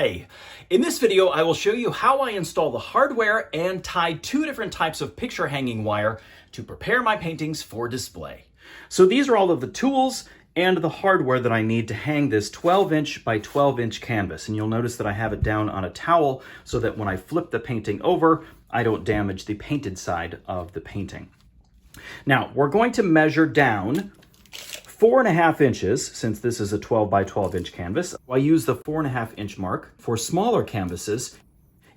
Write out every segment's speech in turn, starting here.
Hi! In this video, I will show you how I install the hardware and tie two different types of picture hanging wire to prepare my paintings for display. So these are all of the tools and the hardware that I need to hang this 12-inch by 12-inch canvas. And you'll notice that I have it down on a towel so that when I flip the painting over, I don't damage the painted side of the painting. Now, we're going to measure down 4.5 inches, since this is a 12 by 12 inch canvas. I use the 4.5 inch mark for smaller canvases.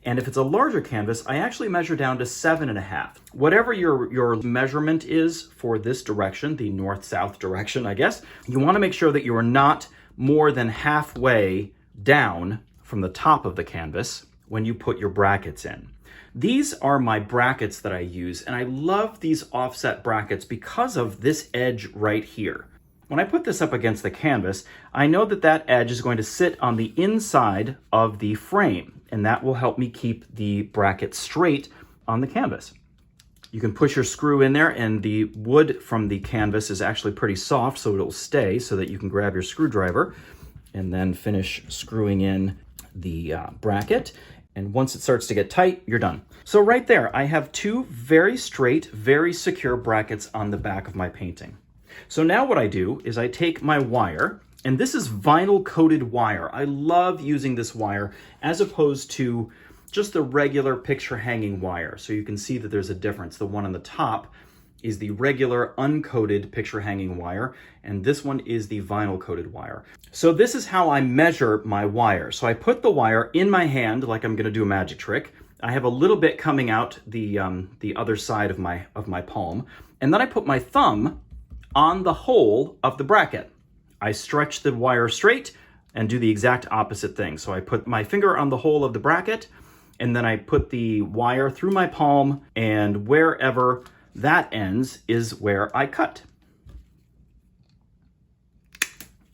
And if it's a larger canvas, I actually measure down to 7.5. Whatever your measurement is for this direction, the north-south direction, I guess, you want to make sure that you are not more than halfway down from the top of the canvas when you put your brackets in. These are my brackets that I use, and I love these offset brackets because of this edge right here. When I put this up against the canvas, I know that that edge is going to sit on the inside of the frame, and that will help me keep the bracket straight on the canvas. You can push your screw in there, and the wood from the canvas is actually pretty soft, so it'll stay, so that you can grab your screwdriver and then finish screwing in the bracket. And once it starts to get tight, you're done. So right there, I have two very straight, very secure brackets on the back of my painting. So now what I do is I take my wire, and this is vinyl coated wire. I love using this wire as opposed to just the regular picture hanging wire. So you can see that there's a difference. The one on the top is the regular uncoated picture hanging wire, and this one is the vinyl coated wire. So this is how I measure my wire. So I put the wire in my hand like I'm gonna do a magic trick. I have a little bit coming out the other side of my palm, and then I put my thumb on the hole of the bracket. I stretch the wire straight and do the exact opposite thing. So I put my finger on the hole of the bracket, and then I put the wire through my palm, and wherever that ends is where I cut.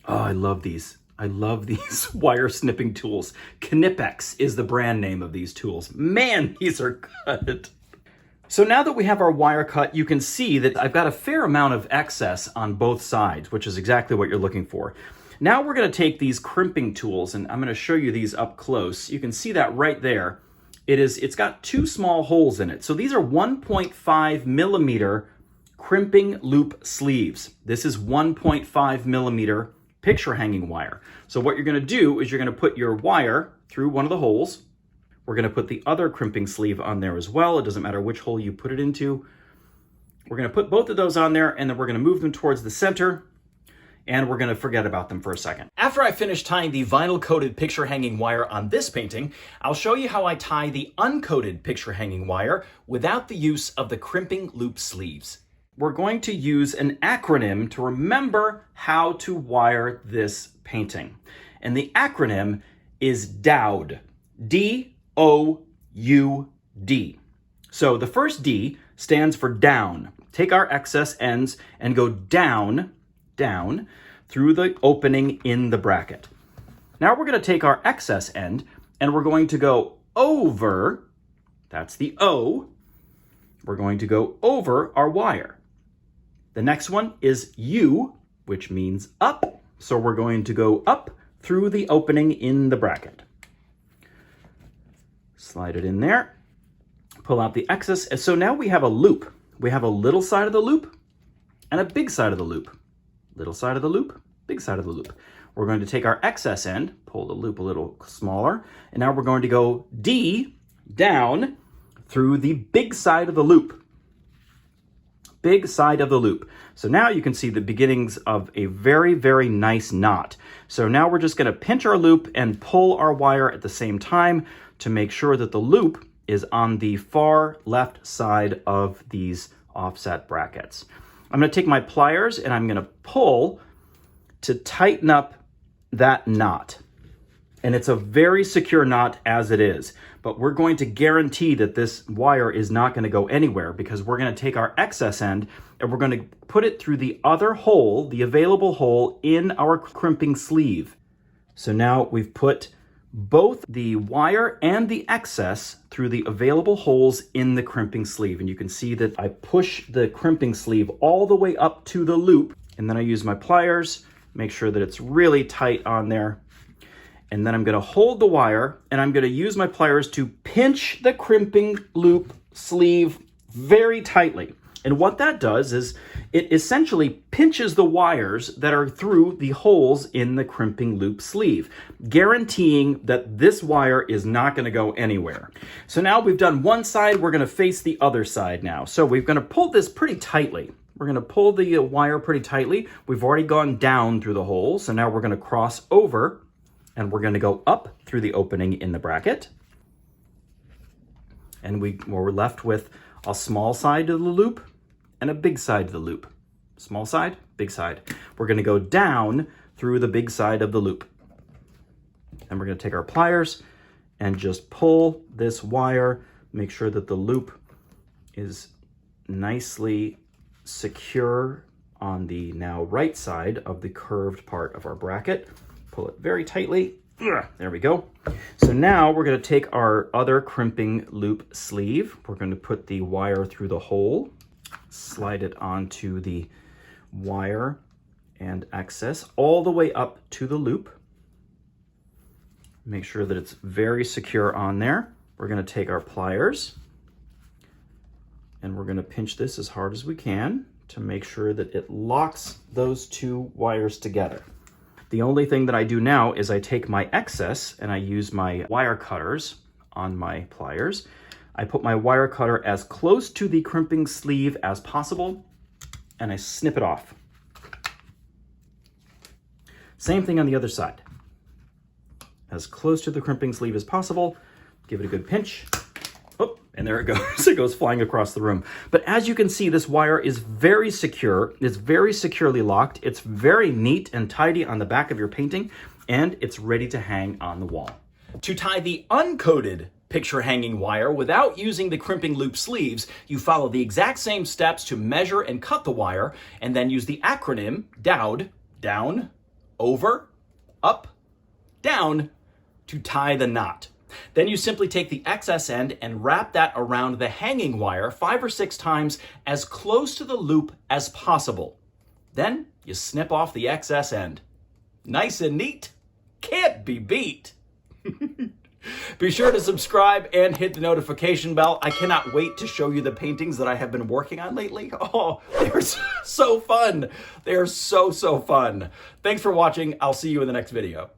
Oh, I love these. I love these wire snipping tools. Knipex is the brand name of these tools. Man, these are good. So now that we have our wire cut, you can see that I've got a fair amount of excess on both sides, which is exactly what you're looking for. Now we're going to take these crimping tools, and I'm going to show you these up close. You can see that right there. It's got two small holes in it. So these are 1.5 millimeter crimping loop sleeves. This is 1.5 millimeter picture hanging wire. So what you're going to do is you're going to put your wire through one of the holes. We're going to put the other crimping sleeve on there as well. It doesn't matter which hole you put it into. We're going to put both of those on there, and then we're going to move them towards the center, and we're going to forget about them for a second. After I finish tying the vinyl coated picture hanging wire on this painting, I'll show you how I tie the uncoated picture hanging wire without the use of the crimping loop sleeves. We're going to use an acronym to remember how to wire this painting. And the acronym is DOUD. D-O-U-D. So the first D stands for down. Take our excess ends and go down through the opening in the bracket. Now we're going to take our excess end and we're going to go over, that's the O, we're going to go over our wire. The next one is U, which means up, so we're going to go up through the opening in the bracket. Slide it in there, pull out the excess. So now we have a loop. We have a little side of the loop and a big side of the loop. Little side of the loop, big side of the loop. We're going to take our excess end, pull the loop a little smaller, and now we're going to go D down through the big side of the loop. Big side of the loop. So now you can see the beginnings of a very, very nice knot. So now we're just going to pinch our loop and pull our wire at the same time to make sure that the loop is on the far left side of these offset brackets. I'm going to take my pliers and I'm going to pull to tighten up that knot. And it's a very secure knot as it is, but we're going to guarantee that this wire is not going to go anywhere, because we're going to take our excess end and we're going to put it through the other hole, the available hole in our crimping sleeve. So now we've put both the wire and the excess through the available holes in the crimping sleeve. And you can see that I push the crimping sleeve all the way up to the loop, and then I use my pliers, make sure that it's really tight on there. And then I'm going to hold the wire, and I'm going to use my pliers to pinch the crimping loop sleeve very tightly. And what that does is it essentially pinches the wires that are through the holes in the crimping loop sleeve, guaranteeing that this wire is not going to go anywhere. So now we've done one side, we're going to face the other side now. So we're going to pull this pretty tightly. We're going to pull the wire pretty tightly. We've already gone down through the hole, so now we're going to cross over, and we're going to go up through the opening in the bracket. And we're left with a small side of the loop and a big side of the loop. Small side, big side. We're going to go down through the big side of the loop. And we're going to take our pliers and just pull this wire, make sure that the loop is nicely secure on the now right side of the curved part of our bracket. Pull it very tightly. There we go. So now we're going to take our other crimping loop sleeve. We're going to put the wire through the hole, slide it onto the wire and excess all the way up to the loop. Make sure that it's very secure on there. We're going to take our pliers and we're going to pinch this as hard as we can to make sure that it locks those two wires together. The only thing that I do now is I take my excess and I use my wire cutters on my pliers. I put my wire cutter as close to the crimping sleeve as possible and I snip it off. Same thing on the other side. As close to the crimping sleeve as possible, give it a good pinch. Oh, and there it goes. It goes flying across the room. But as you can see, this wire is very secure. It's very securely locked. It's very neat and tidy on the back of your painting, and it's ready to hang on the wall. To tie the uncoated picture hanging wire without using the crimping loop sleeves, you follow the exact same steps to measure and cut the wire, and then use the acronym DOWD, down, over, up, down, to tie the knot. Then you simply take the excess end and wrap that around the hanging wire 5 or 6 times as close to the loop as possible. Then you snip off the excess end. Nice and neat. Can't be beat. Be sure to subscribe and hit the notification bell. I cannot wait to show you the paintings that I have been working on lately. Oh, they're so fun. They're so fun. Thanks for watching. I'll see you in the next video.